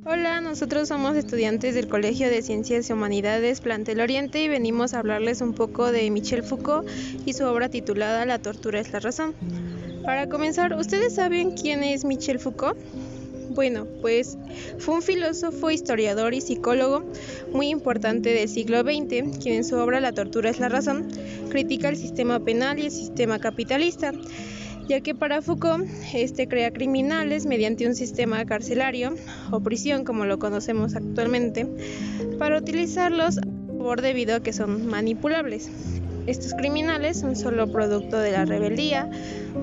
Hola, nosotros somos estudiantes del Colegio de Ciencias y Humanidades Plantel Oriente y venimos a hablarles un poco de Michel Foucault y su obra titulada La tortura es la razón. Para comenzar, ¿ustedes saben quién es Michel Foucault? Bueno, pues fue un filósofo, historiador y psicólogo muy importante del siglo XX, quien en su obra La tortura es la razón critica el sistema penal y el sistema capitalista, ya que para Foucault crea criminales mediante un sistema carcelario o prisión, como lo conocemos actualmente, para utilizarlos a favor debido a que son manipulables. Estos criminales son solo producto de la rebeldía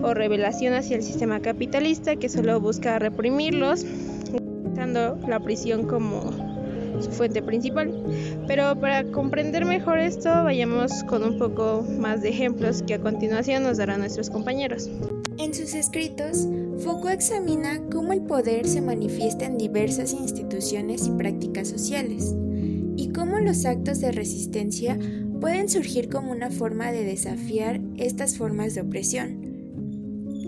o rebelión hacia el sistema capitalista, que solo busca reprimirlos, utilizando la prisión como su fuente principal. Pero para comprender mejor esto, vayamos con un poco más de ejemplos que a continuación nos darán nuestros compañeros. En sus escritos, Foucault examina cómo el poder se manifiesta en diversas instituciones y prácticas sociales, y cómo los actos de resistencia pueden surgir como una forma de desafiar estas formas de opresión.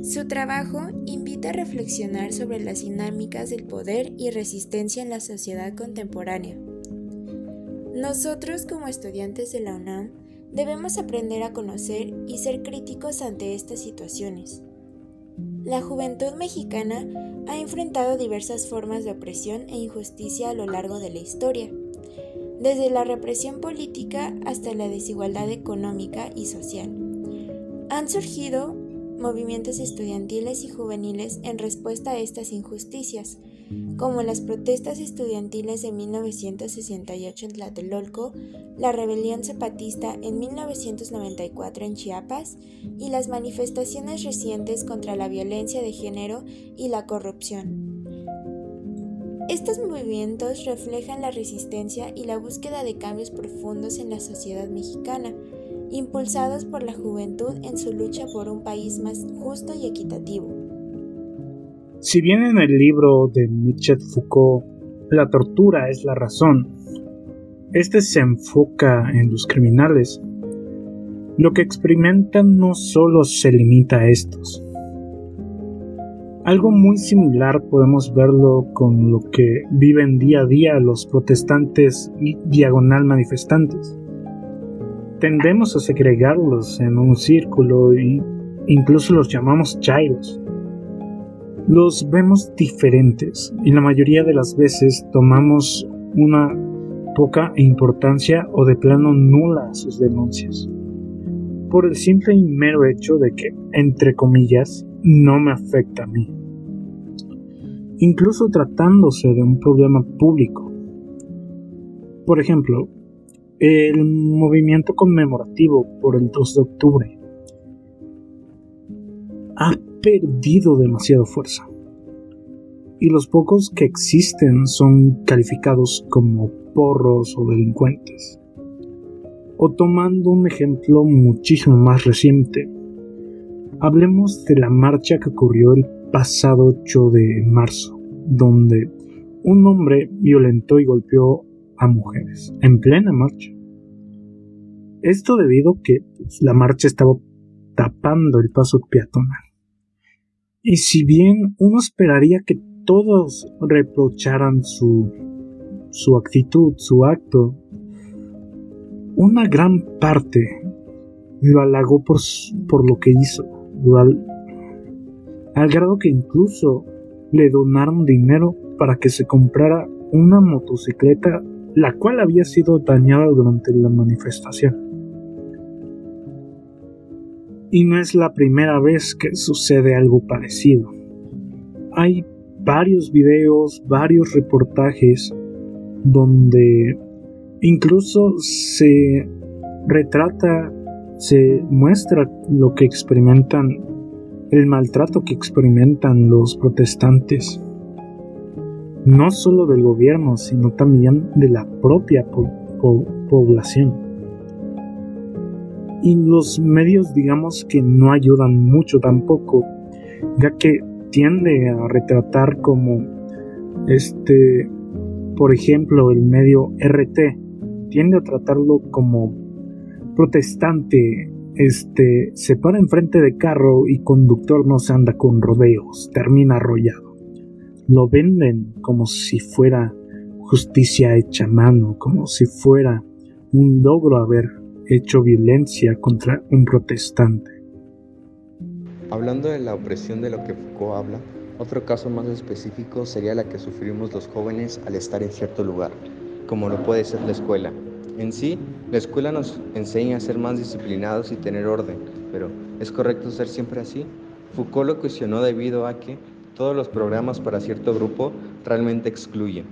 Su trabajo invita a reflexionar sobre las dinámicas del poder y resistencia en la sociedad contemporánea. Nosotros, como estudiantes de la UNAM, debemos aprender a conocer y ser críticos ante estas situaciones. La juventud mexicana ha enfrentado diversas formas de opresión e injusticia a lo largo de la historia, desde la represión política hasta la desigualdad económica y social. Han surgido movimientos estudiantiles y juveniles en respuesta a estas injusticias, como las protestas estudiantiles de 1968 en Tlatelolco, la rebelión zapatista en 1994 en Chiapas y las manifestaciones recientes contra la violencia de género y la corrupción. Estos movimientos reflejan la resistencia y la búsqueda de cambios profundos en la sociedad mexicana, impulsados por la juventud en su lucha por un país más justo y equitativo. Si bien en el libro de Michel Foucault, La tortura es la razón, este se enfoca en los criminales, lo que experimentan no solo se limita a estos. Algo muy similar podemos verlo con lo que viven día a día los protestantes y diagonal manifestantes. Tendemos a segregarlos en un círculo e incluso los llamamos chairos. Los vemos diferentes y la mayoría de las veces tomamos una poca importancia o de plano nula a sus denuncias, por el simple y mero hecho de que, entre comillas, no me afecta a mí. Incluso tratándose de un problema público. Por ejemplo, el movimiento conmemorativo por el 2 de octubre ha perdido demasiada fuerza, y los pocos que existen son calificados como porros o delincuentes. O tomando un ejemplo muchísimo más reciente, hablemos de la marcha que ocurrió el pasado 8 de marzo, donde un hombre violentó y golpeó a mujeres en plena marcha. Esto debido a que la marcha estaba tapando el paso peatonal. Y si bien uno esperaría que todos reprocharan su actitud, su acto, una gran parte lo halagó por lo que hizo, al grado que incluso le donaron dinero para que se comprara una motocicleta, la cual había sido dañada durante la manifestación. Y no es la primera vez que sucede algo parecido. Hay varios videos, varios reportajes donde incluso se retrata, se muestra lo que experimentan, el maltrato que experimentan los protestantes, no solo del gobierno, sino también de la propia población. Y los medios, digamos que no ayudan mucho tampoco, ya que tiende a retratar como Por ejemplo, el medio RT tiende a tratarlo como protestante, se para enfrente de carro y conductor no se anda con rodeos, termina arrollado. Lo venden como si fuera justicia hecha a mano, como si fuera un logro haber hecho violencia contra un protestante. Hablando de la opresión de lo que Foucault habla, otro caso más específico sería la que sufrimos los jóvenes al estar en cierto lugar, como lo puede ser la escuela. En sí, la escuela nos enseña a ser más disciplinados y tener orden, pero ¿es correcto ser siempre así? Foucault lo cuestionó debido a que todos los programas para cierto grupo realmente excluyen.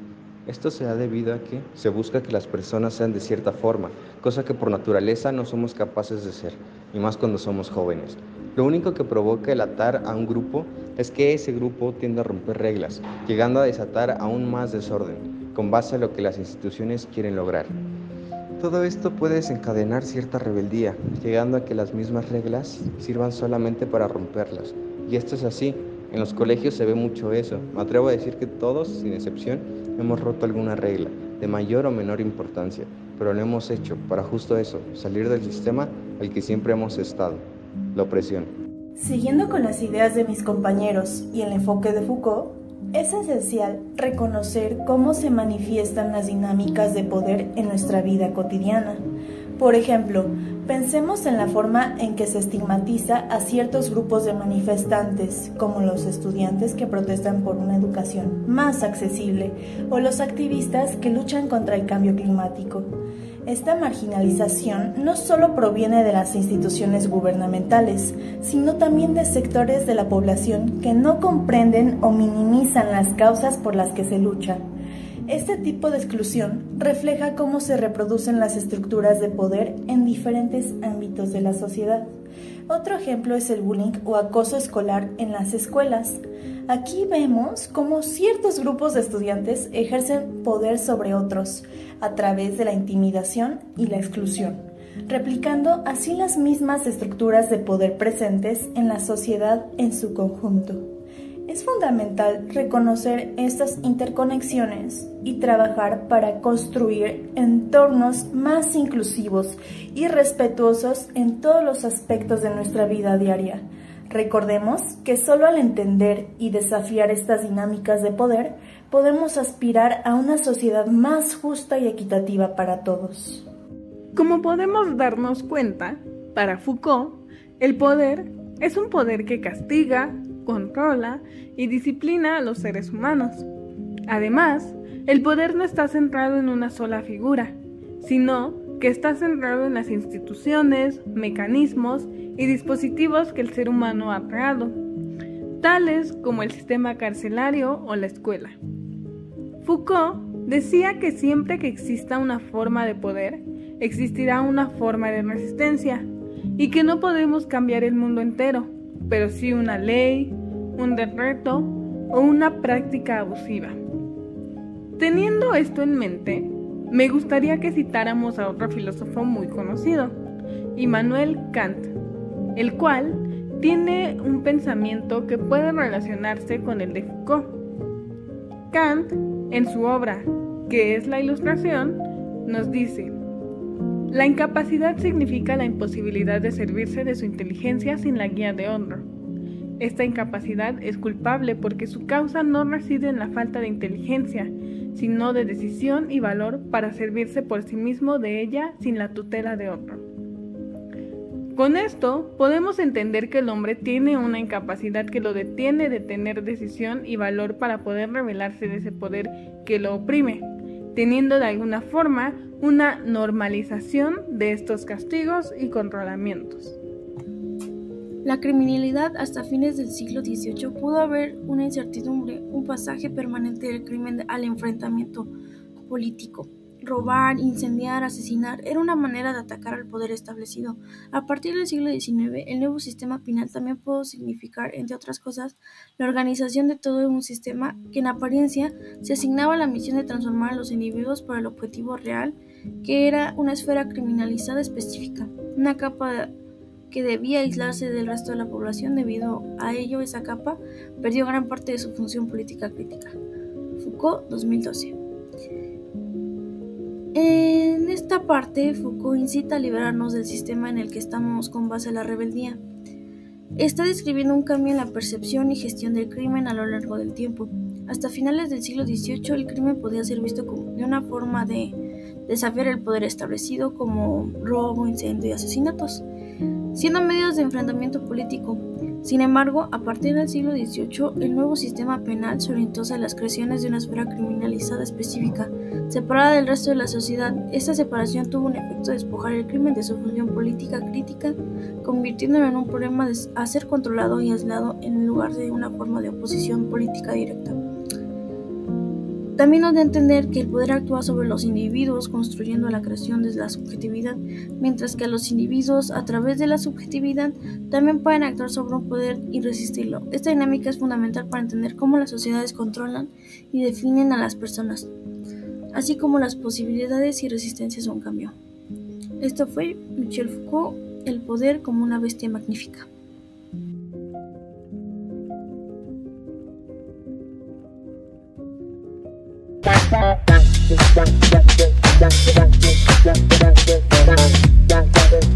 Esto se da debido a que se busca que las personas sean de cierta forma, cosa que por naturaleza no somos capaces de ser, y más cuando somos jóvenes. Lo único que provoca el atar a un grupo es que ese grupo tiende a romper reglas, llegando a desatar aún más desorden, con base a lo que las instituciones quieren lograr. Todo esto puede desencadenar cierta rebeldía, llegando a que las mismas reglas sirvan solamente para romperlas. Y esto es así. En los colegios se ve mucho eso. Me atrevo a decir que todos, sin excepción, hemos roto alguna regla, de mayor o menor importancia, pero lo hemos hecho para justo eso, salir del sistema al que siempre hemos estado, la opresión. Siguiendo con las ideas de mis compañeros y el enfoque de Foucault, es esencial reconocer cómo se manifiestan las dinámicas de poder en nuestra vida cotidiana. Por ejemplo, pensemos en la forma en que se estigmatiza a ciertos grupos de manifestantes, como los estudiantes que protestan por una educación más accesible o los activistas que luchan contra el cambio climático. Esta marginalización no solo proviene de las instituciones gubernamentales, sino también de sectores de la población que no comprenden o minimizan las causas por las que se lucha. Este tipo de exclusión refleja cómo se reproducen las estructuras de poder en diferentes ámbitos de la sociedad. Otro ejemplo es el bullying o acoso escolar en las escuelas. Aquí vemos cómo ciertos grupos de estudiantes ejercen poder sobre otros a través de la intimidación y la exclusión, replicando así las mismas estructuras de poder presentes en la sociedad en su conjunto. Es fundamental reconocer estas interconexiones y trabajar para construir entornos más inclusivos y respetuosos en todos los aspectos de nuestra vida diaria. Recordemos que solo al entender y desafiar estas dinámicas de poder, podemos aspirar a una sociedad más justa y equitativa para todos. Como podemos darnos cuenta, para Foucault, el poder es un poder que castiga, controla y disciplina a los seres humanos. Además, el poder no está centrado en una sola figura, sino que está centrado en las instituciones, mecanismos y dispositivos que el ser humano ha creado, tales como el sistema carcelario o la escuela. Foucault decía que siempre que exista una forma de poder, existirá una forma de resistencia, y que no podemos cambiar el mundo entero, pero sí una ley, un decreto o una práctica abusiva. Teniendo esto en mente, me gustaría que citáramos a otro filósofo muy conocido, Immanuel Kant, el cual tiene un pensamiento que puede relacionarse con el de Foucault. Kant, en su obra ¿Qué es la ilustración?, nos dice: la incapacidad significa la imposibilidad de servirse de su inteligencia sin la guía de otro. Esta incapacidad es culpable porque su causa no reside en la falta de inteligencia, sino de decisión y valor para servirse por sí mismo de ella sin la tutela de otro. Con esto podemos entender que el hombre tiene una incapacidad que lo detiene de tener decisión y valor para poder rebelarse de ese poder que lo oprime, teniendo de alguna forma una normalización de estos castigos y controlamientos. La criminalidad hasta fines del siglo XVIII pudo haber una incertidumbre, un pasaje permanente del crimen al enfrentamiento político. Robar, incendiar, asesinar era una manera de atacar al poder establecido. A partir del siglo XIX, el nuevo sistema penal también pudo significar, entre otras cosas, la organización de todo un sistema que en apariencia se asignaba la misión de transformar a los individuos por el objetivo real, que era una esfera criminalizada específica, una capa que debía aislarse del resto de la población. Debido a ello, esa capa perdió gran parte de su función política crítica. Foucault, 2012. En esta parte, Foucault incita a liberarnos del sistema en el que estamos con base a la rebeldía. Está describiendo un cambio en la percepción y gestión del crimen a lo largo del tiempo. Hasta finales del siglo XVIII, el crimen podía ser visto como de una forma de desafiar el poder establecido, como robo, incendio y asesinatos, siendo medios de enfrentamiento político. Sin embargo, a partir del siglo XVIII, el nuevo sistema penal se orientó hacia las creaciones de una esfera criminalizada específica, separada del resto de la sociedad. Esta separación tuvo un efecto de despojar el crimen de su función política crítica, convirtiéndolo en un problema a ser controlado y aislado en lugar de una forma de oposición política directa. También nos da a entender que el poder actúa sobre los individuos, construyendo la creación de la subjetividad, mientras que los individuos, a través de la subjetividad, también pueden actuar sobre un poder y resistirlo. Esta dinámica es fundamental para entender cómo las sociedades controlan y definen a las personas, así como las posibilidades y resistencias a un cambio. Esto fue Michel Foucault, El poder como una bestia magnífica. Thank you.